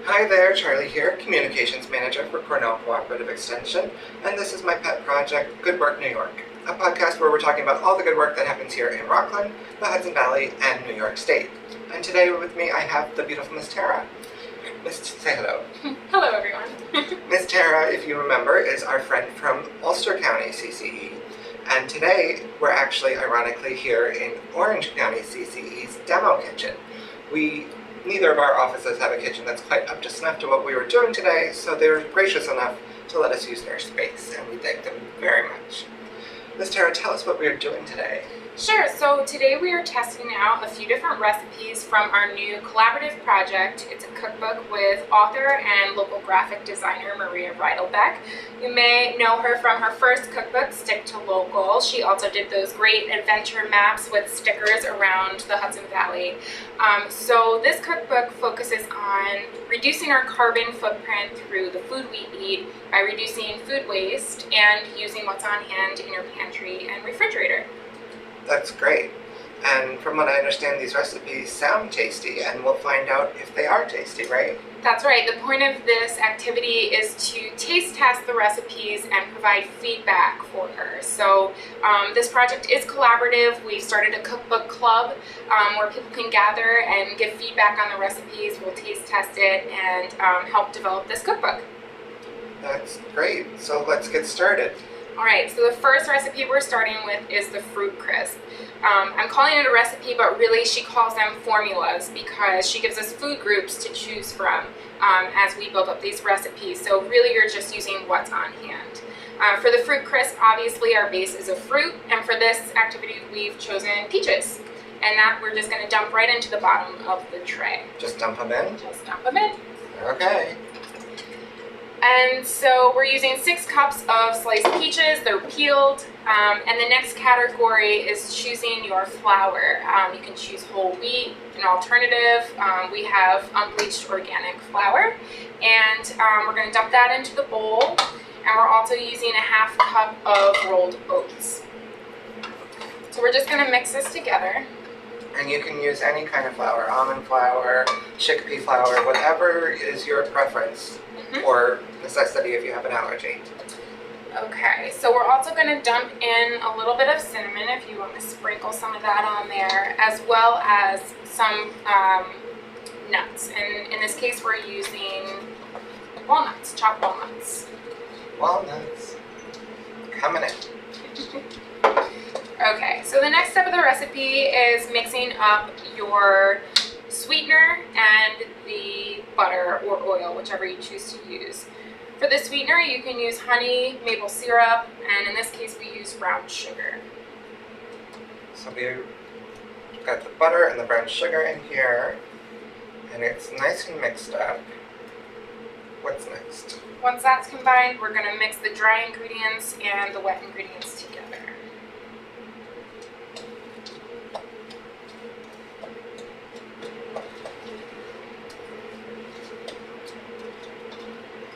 Hi there, Charlie here, Communications Manager for Cornell Cooperative Extension, and this is my pet project, Good Work New York, a podcast where we're talking about all the good work that happens here in Rockland, the Hudson Valley, and New York State. And today with me I have the beautiful Miss Tara. Say hello. Hello, everyone. Miss Tara, if you remember, is our friend from Ulster County CCE, and today we're actually, ironically, here in Orange County CCE's demo kitchen. Neither of our offices have a kitchen that's quite up to snuff to what we were doing today, so they were gracious enough to let us use their space, and we thank them very much. Ms. Tara, tell us what we are doing today. Sure, so today we are testing out a few different recipes from our new Cooperative project. It's a cookbook with author and local graphic designer Maria Reidelbach. You may know her from her first cookbook, Stick to Local. She also did those great adventure maps with stickers around the Hudson Valley. So this cookbook focuses on reducing our carbon footprint through the food we eat by reducing food waste and using what's on hand in your pantry and refrigerator. That's great. And from what I understand, these recipes sound tasty, and we'll find out if they are tasty, right? That's right. The point of this activity is to taste test the recipes and provide feedback for her. So this project is collaborative. We've started a cookbook club where people can gather and give feedback on the recipes. We'll taste test it and help develop this cookbook. That's great. So let's get started. All right, so the first recipe we're starting with is the fruit crisp. I'm calling it a recipe, but really she calls them formulas because she gives us food groups to choose from as we build up these recipes. So really you're just using what's on hand. For the fruit crisp, obviously our base is a fruit, and for this activity we've chosen peaches. And that we're just gonna dump right into the bottom of the tray. Just dump them in? Just dump them in. Okay. And so we're using 6 cups of sliced peaches. They're peeled. And the next category is choosing your flour. You can choose whole wheat, an alternative. We have unbleached organic flour. And we're going to dump that into the bowl. And we're also using a ½ cup of rolled oats. So we're just going to mix this together. And you can use any kind of flour, almond flour, chickpea flour, whatever is your preference or necessity if you have an allergy. Okay, so we're also going to dump in a little bit of cinnamon if you want to sprinkle some of that on there, as well as some nuts. And in this case, we're using walnuts, chopped walnuts. Walnuts. Coming in. Okay, so the next step of the recipe is mixing up your sweetener and the butter or oil, whichever you choose to use. For the sweetener, you can use honey, maple syrup, and in this case we use brown sugar. So we've got the butter and the brown sugar in here, and it's nice and mixed up. What's next? Once that's combined, we're going to mix the dry ingredients and the wet ingredients together.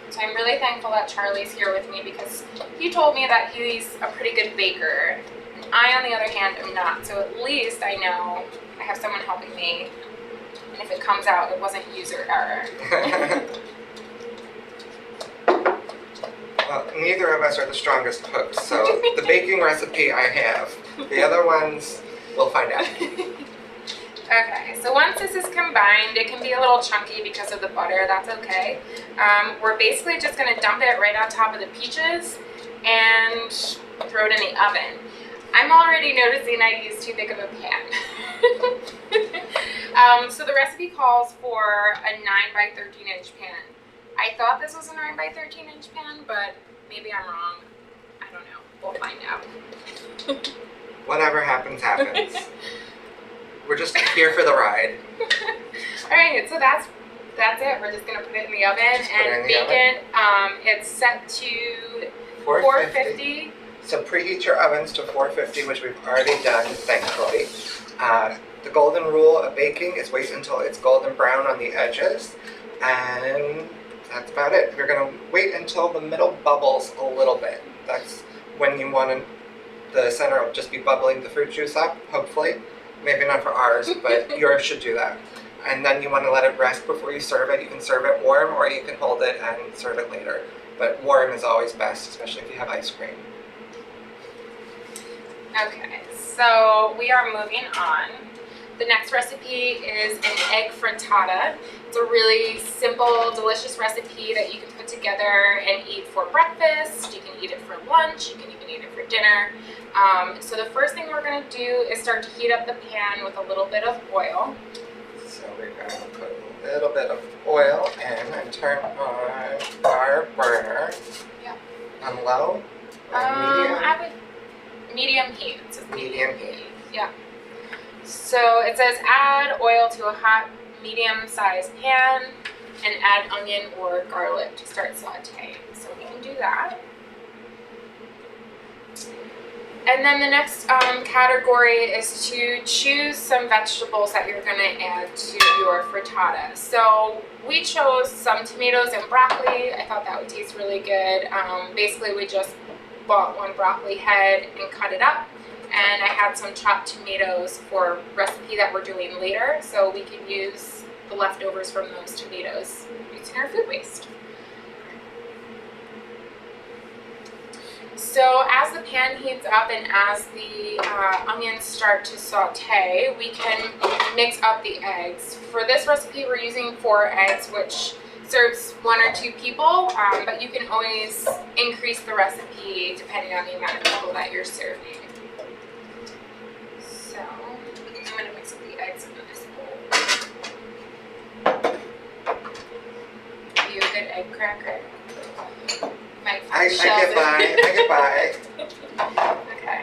So I'm really thankful that Charlie's here with me because he told me that he's a pretty good baker. And I, on the other hand, am not. So at least I know I have someone helping me. And if it comes out, it wasn't user error. Well, neither of us are the strongest cooks, so the baking recipe I have. The other ones, we'll find out. Okay, so once this is combined, it can be a little chunky because of the butter, that's okay. We're basically just going to dump it right on top of the peaches and throw it in the oven. I'm already noticing I used too big of a pan. So the recipe calls for a 9 by 13 inch pan. I thought this was a 9 by 13 inch pan, but maybe I'm wrong. I don't know. We'll find out. Whatever happens, happens. We're just here for the ride. Alright, so that's it. We're just going to put it in the oven and bake it. It's set to 450. So preheat your ovens to 450, which we've already done, thankfully. The golden rule of baking is wait until it's golden brown on the edges. And that's about it. You're going to wait until the middle bubbles a little bit. That's when you want the center will just be bubbling the fruit juice up, hopefully. Maybe not for ours, but yours should do that. and then you want to let it rest before you serve it. You can serve it warm or you can hold it and serve it later. But warm is always best, especially if you have ice cream. Okay, so we are moving on. The next recipe is an egg frittata. It's a really simple, delicious recipe that you can put together and eat for breakfast. You can eat it for lunch. You can even eat it for dinner. So the first thing we're going to do is start to heat up the pan with a little bit of oil. So we're going to put a little bit of oil in and turn on our burner. Yeah. On low or medium? I would medium heat. It says Medium heat. Yeah. So it says add oil to a hot medium-sized pan and add onion or garlic to start sauteing. So we can do that. And then the next category is to choose some vegetables that you're going to add to your frittata. So we chose some tomatoes and broccoli. I thought that would taste really good. Basically, we just bought one broccoli head and cut it up. And I had some chopped tomatoes for a recipe that we're doing later, so we can use the leftovers from those tomatoes using our food waste. So as the pan heats up and as the onions start to saute, we can mix up the eggs. For this recipe, we're using 4 eggs, which serves 1 or 2 people, but you can always increase the recipe depending on the amount of people that you're serving. So I'm going to mix up the eggs in this bowl. Are you a good egg cracker? I get by. Okay.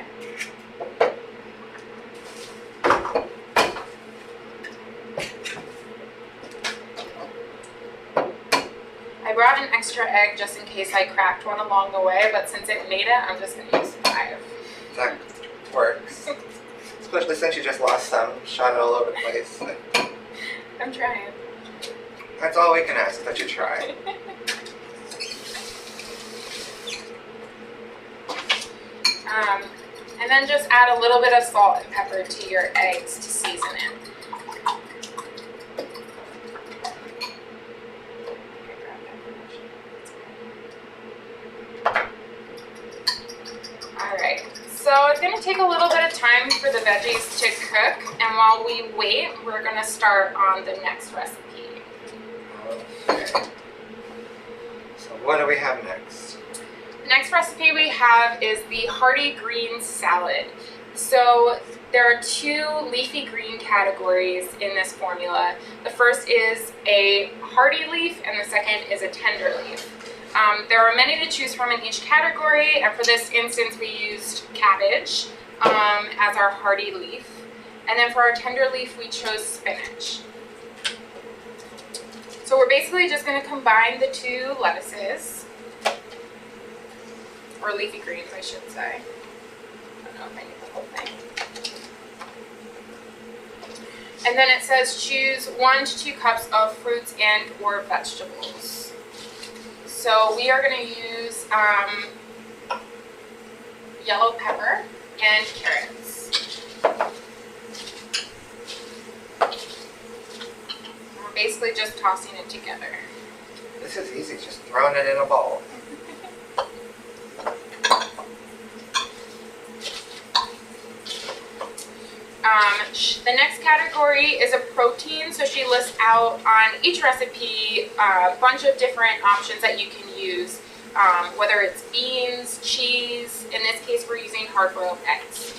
I brought an extra egg just in case I cracked one along the way, but since it made it, I'm just going to use 5. That works. Especially since you just lost some, shot it all over the place. I'm trying. That's all we can ask, that you try. And then just add a little bit of salt and pepper to your eggs to season it. Alright, so it's going to take a little bit of time for the veggies to cook, and while we wait, we're going to start on the next recipe. Okay. So what do we have next? The next recipe we have is the hearty green salad. So there are 2 leafy green categories in this formula. The first is a hearty leaf and the second is a tender leaf. There are many to choose from in each category, and for this instance we used cabbage as our hearty leaf. And then for our tender leaf we chose spinach. So we're basically just going to combine the 2 lettuces. Or leafy greens, I should say. I don't know if I need the whole thing. And then it says choose 1 to 2 cups of fruits and or vegetables. So we are going to use yellow pepper and carrots. We're basically just tossing it together. This is easy, just throwing it in a bowl. The next category is a protein, so she lists out on each recipe a bunch of different options that you can use, whether it's beans, cheese. In this case, we're using hard-boiled eggs.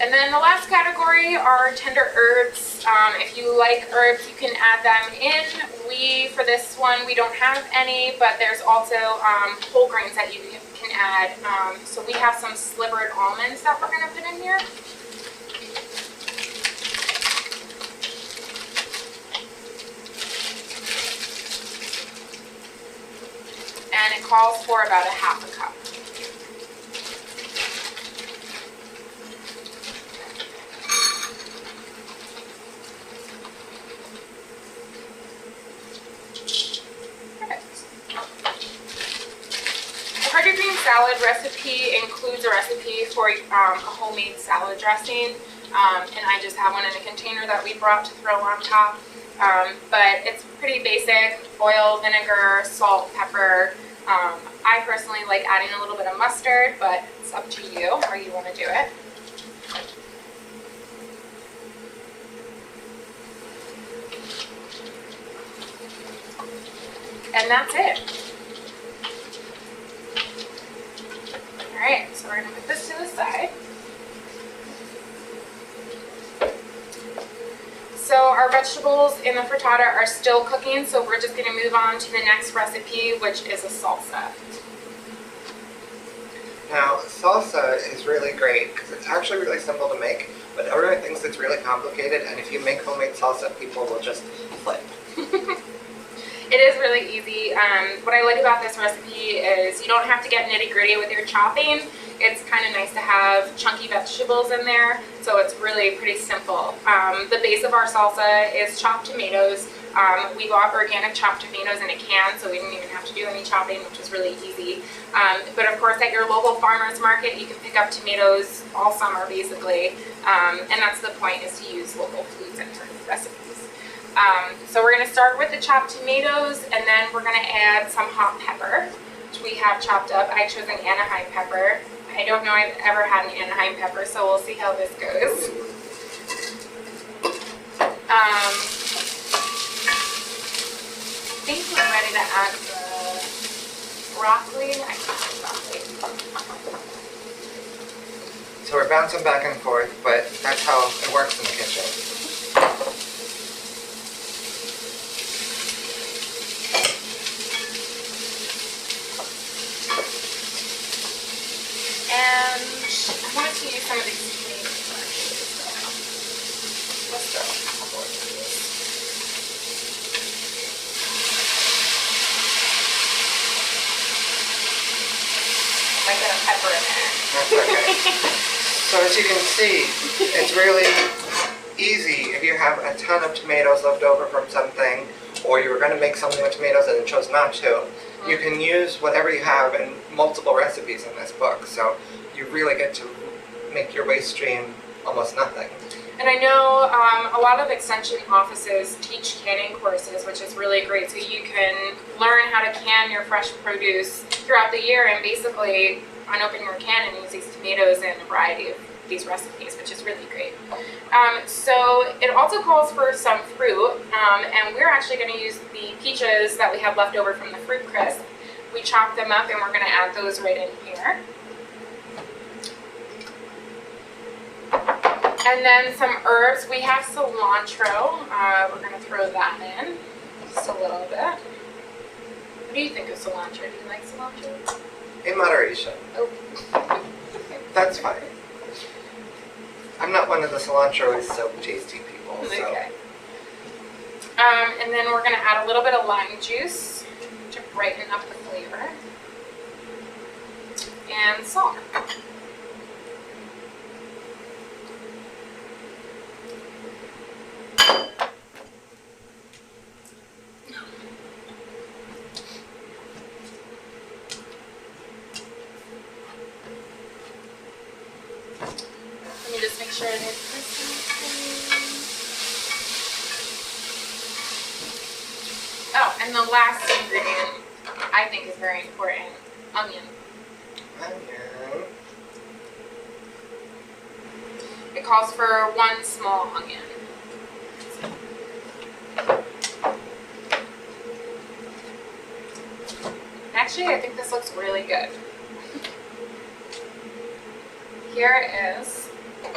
And then the last category are tender herbs. If you like herbs, you can add them in. For this one, we don't have any, but there's also whole grains that you can add. So we have some slivered almonds that we're going to put in here. And it calls for about 1/2 cup. salad recipe includes a recipe for a homemade salad dressing, and I just have one in a container that we brought to throw on top. But it's pretty basic: oil, vinegar, salt, pepper. I personally like adding a little bit of mustard, but it's up to you how you want to do it. And that's it. Alright, so we're going to put this to the side. So our vegetables in the frittata are still cooking, so we're just going to move on to the next recipe, which is a salsa. Now, salsa is really great because it's actually really simple to make, but everyone thinks it's really complicated, and if you make homemade salsa, people will just flip. It is really easy. What I like about this recipe is you don't have to get nitty-gritty with your chopping. It's kind of nice to have chunky vegetables in there, so it's really pretty simple. The base of our salsa is chopped tomatoes. We bought organic chopped tomatoes in a can, so we didn't even have to do any chopping, which was really easy. But of course, at your local farmer's market, you can pick up tomatoes all summer, basically. And that's the point, is to use local foods in your recipes. So we're going to start with the chopped tomatoes, and then we're going to add some hot pepper, which we have chopped up. I chose an Anaheim pepper. I don't know I've ever had an Anaheim pepper, so we'll see how this goes. I think we're ready to add the broccoli. I can't broccoli. So we're bouncing back and forth, but that's how it works in the kitchen. And I wanted to use some of these tomatoes actually, so let's throw a couple of these. Might get a pepper in there. That's okay. So as you can see, it's really easy if you have a ton of tomatoes left over from something, or you were going to make something with tomatoes and chose not to. You can use whatever you have in multiple recipes in this book, so you really get to make your waste stream almost nothing. And I know a lot of extension offices teach canning courses, which is really great, so you can learn how to can your fresh produce throughout the year and basically unopen your can and use these tomatoes in a variety of these recipes, which is really great. So it also calls for some fruit, and we're actually going to use the peaches that we have left over from the fruit crisp. We chop them up and we're going to add those right in here. And then some herbs. We have cilantro. We're going to throw that in just a little bit. What do you think of cilantro? Do you like cilantro? In moderation. Oh. That's fine. I'm not one of the cilantro is so tasty people. So. Okay. And then we're going to add a little bit of lime juice to brighten up the flavor. And salt. Let me just make sure it is crispy. Oh, and the last ingredient I think is very important, onion. Onion. It calls for 1 small onion. Actually, I think this looks really good. Here is, I don't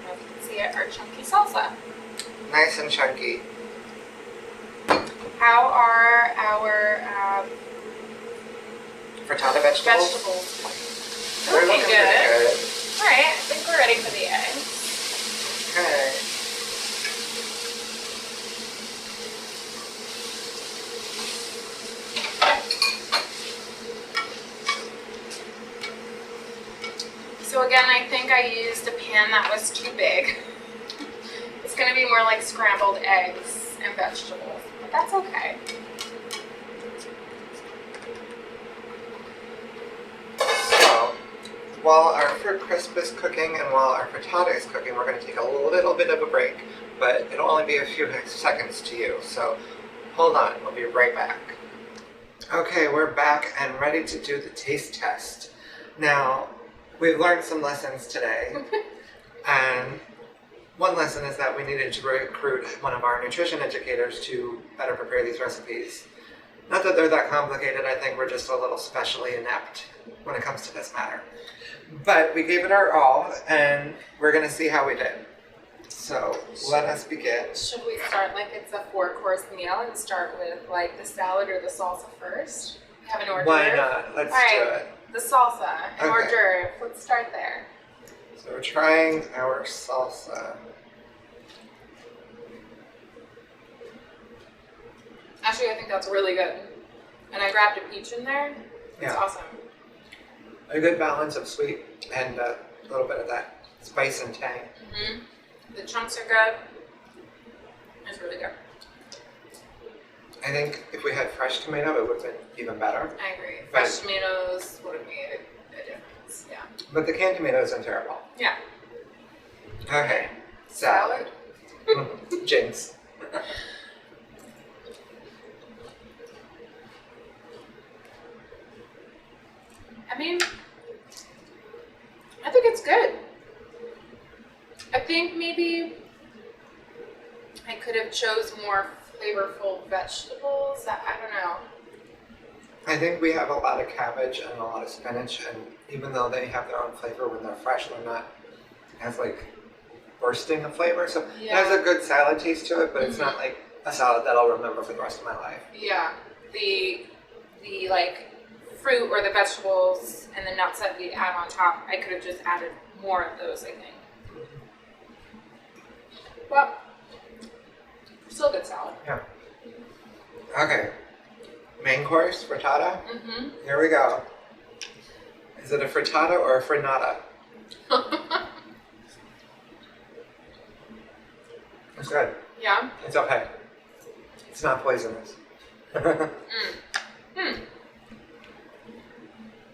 know if you can see it, our chunky salsa. Nice and chunky. How are our Frittata vegetables? vegetables? They're Looking looking good. pretty good. Alright, I think we're ready for the eggs. Okay. So again, I think I used a pan that was too big. It's going to be more like scrambled eggs and vegetables, but that's okay. while our fruit crisp is cooking and while our frittata is cooking, we're going to take a little bit of a break, but it'll only be a few seconds to you, so hold on, we'll be right back. Okay, we're back and ready to do the taste test. Now, we've learned some lessons today, and one lesson is that we needed to recruit one of our nutrition educators to better prepare these recipes. Not that they're that complicated, I think we're just a little specially inept when it comes to this matter. But we gave it our all, and we're going to see how we did. So let us begin. Should we start like it's a 4-course meal and start with like the salad or the salsa first? Have an hors d'oeuvre? Why not? Let's do it. The salsa, an hors d'oeuvre. Let's start there. So we're trying our salsa. Actually, I think that's really good. And I grabbed a peach in there. It's awesome. A good balance of sweet and a little bit of that spice and tang. Mm-hmm. The chunks are good. It's really good. I think if we had fresh tomato, it would have been even better. I agree. Fresh tomatoes would have made a difference. Yeah. But the canned tomato isn't terrible. Yeah. Okay. Salad. Jinx. I mean, I think it's good. I think maybe I could have chose more flavorful vegetables. I don't know. I think we have a lot of cabbage and a lot of spinach, and even though they have their own flavor when they're fresh, they're not as like bursting of flavor. So it has a good salad taste to it, but it's not like a salad that I'll remember for the rest of my life. Yeah, the like fruit or the vegetables and the nuts that we add on top, I could have just added more of those, I think. Well, still good salad. Yeah. Okay. Main course, frittata. Mm-hmm. Here we go. Is it a frittata or a frittata? It's good. Yeah? It's okay. It's not poisonous.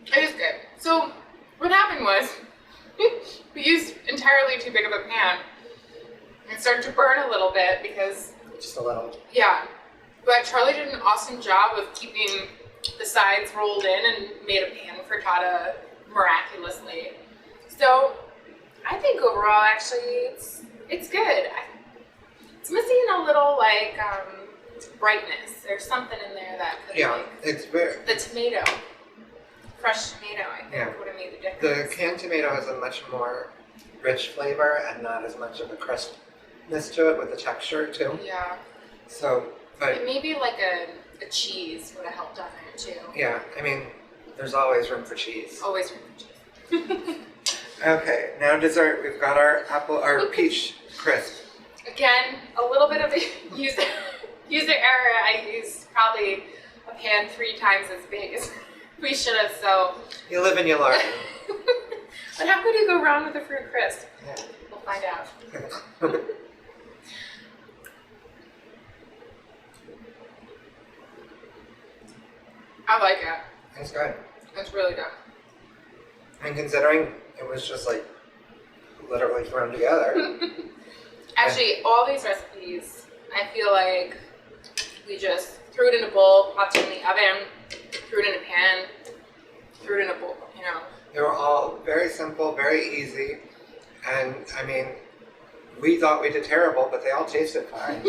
It is good. So what happened was we used entirely too big of a pan and started to burn a little bit because Just a little. yeah. But Charlie did an awesome job of keeping the sides rolled in and made a pan frittata miraculously. So I think overall actually it's good. It's missing a little like brightness. There's something in there that could it's very. the tomato. Fresh tomato, I think, would have made the difference. The canned tomato has a much more rich flavor and not as much of a crispness to it with the texture too. Yeah. So, but maybe like a cheese would have helped on there too. yeah, I mean, there's always room for cheese. Always room for cheese. Okay, now dessert. We've got our peach crisp. Again, a little bit of a user error. I used probably a pan 3 times as big as we should have, so. You live and you learn. But how could you go wrong with a fruit crisp? Yeah. We'll find out. I like it. It's good. It's really good. And considering it was just like literally thrown together. Actually, all these recipes, I feel like we just threw it in a bowl, popped it in the oven, threw it in a pan, threw it in a bowl, you know. They were all very simple, very easy, and I mean, we thought we did terrible, but they all tasted fine.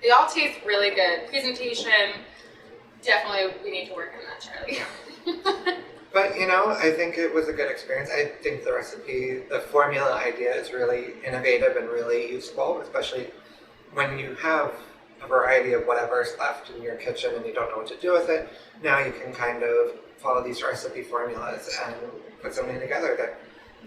They all taste really good. Presentation, definitely we need to work on that, Charlie. But you know, I think it was a good experience. I think the recipe, the formula idea is really innovative and really useful, especially when you have a variety of whatever's left in your kitchen and you don't know what to do with it. Now you can kind of follow these recipe formulas and put something together that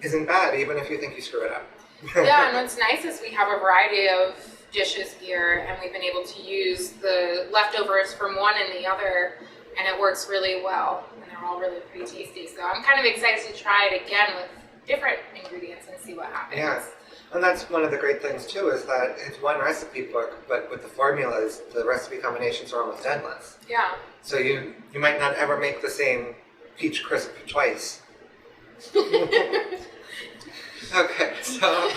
isn't bad, even if you think you screw it up. Yeah, and what's nice is we have a variety of dishes here, and we've been able to use the leftovers from one and the other, and it works really well, and they're all really pretty tasty. So I'm kind of excited to try it again with different ingredients and see what happens. Yeah, and that's one of the great things too, is that it's one recipe book, but with the formulas, the recipe combinations are almost endless. Yeah. So you might not ever make the same peach crisp twice. Okay, so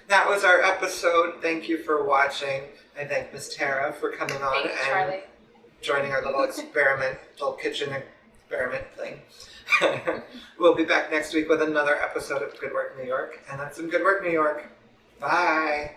that was our episode. Thank you for watching. I thank Miss Tara for coming on Thanks, and Charlie. joining our little little kitchen experiment thing. We'll be back next week with another episode of Good Work New York, and that's some Good Work New York. Bye.